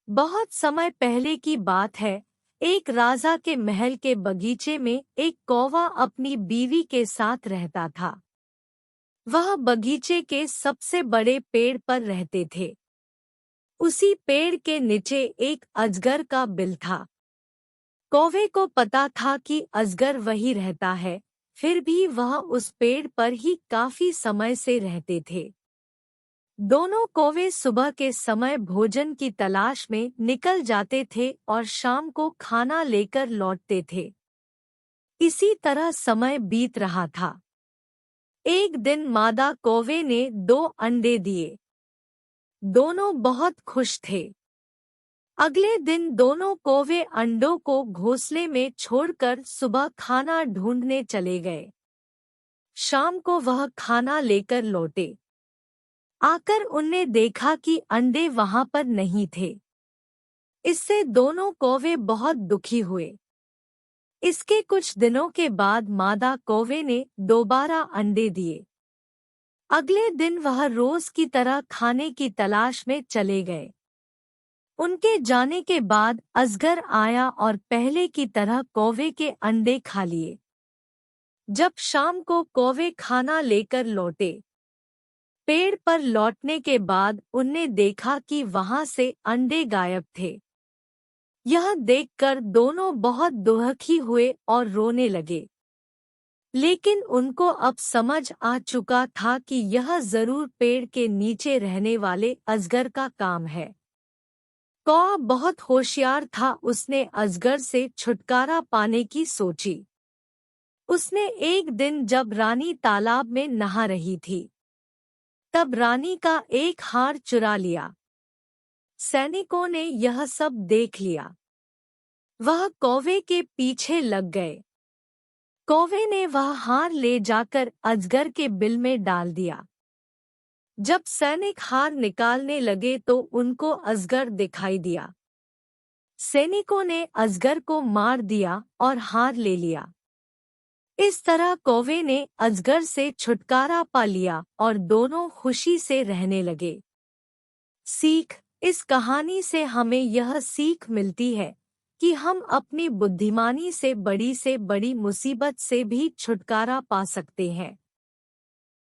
बहुत समय पहले की बात है। एक राजा के महल के बगीचे में एक कौवा अपनी बीवी के साथ रहता था। वह बगीचे के सबसे बड़े पेड़ पर रहते थे। उसी पेड़ के नीचे एक अजगर का बिल था। कौवे को पता था कि अजगर वही रहता है, फिर भी वह उस पेड़ पर ही काफी समय से रहते थे। दोनों कौवे सुबह के समय भोजन की तलाश में निकल जाते थे और शाम को खाना लेकर लौटते थे। इसी तरह समय बीत रहा था। एक दिन मादा कौवे ने 2 अंडे दिए। दोनों बहुत खुश थे। अगले दिन दोनों कौवे अंडों को घोंसले में छोड़कर सुबह खाना ढूंढने चले गए। शाम को वह खाना लेकर लौटे। आकर उनने देखा कि अंडे वहां पर नहीं थे। इससे दोनों कौवे बहुत दुखी हुए। इसके कुछ दिनों के बाद मादा कौवे ने दोबारा अंडे दिए। अगले दिन वह रोज की तरह खाने की तलाश में चले गए। उनके जाने के बाद अजगर आया और पहले की तरह कौवे के अंडे खा लिए। जब शाम को कौवे खाना लेकर लौटे, पेड़ पर लौटने के बाद उनने देखा कि वहां से अंडे गायब थे। यह देखकर दोनों बहुत दुखी हुए और रोने लगे। लेकिन उनको अब समझ आ चुका था कि यह जरूर पेड़ के नीचे रहने वाले अजगर का काम है। कौवा बहुत होशियार था। उसने अजगर से छुटकारा पाने की सोची। उसने एक दिन जब रानी तालाब में नहा रही थी, तब रानी का एक हार चुरा लिया। सैनिकों ने यह सब देख लिया। वह कौवे के पीछे लग गए। कौवे ने वह हार ले जाकर अजगर के बिल में डाल दिया। जब सैनिक हार निकालने लगे तो उनको अजगर दिखाई दिया। सैनिकों ने अजगर को मार दिया और हार ले लिया। इस तरह कौवे ने अजगर से छुटकारा पा लिया और दोनों खुशी से रहने लगे। सीख: इस कहानी से हमें यह सीख मिलती है कि हम अपनी बुद्धिमानी से बड़ी मुसीबत से भी छुटकारा पा सकते हैं।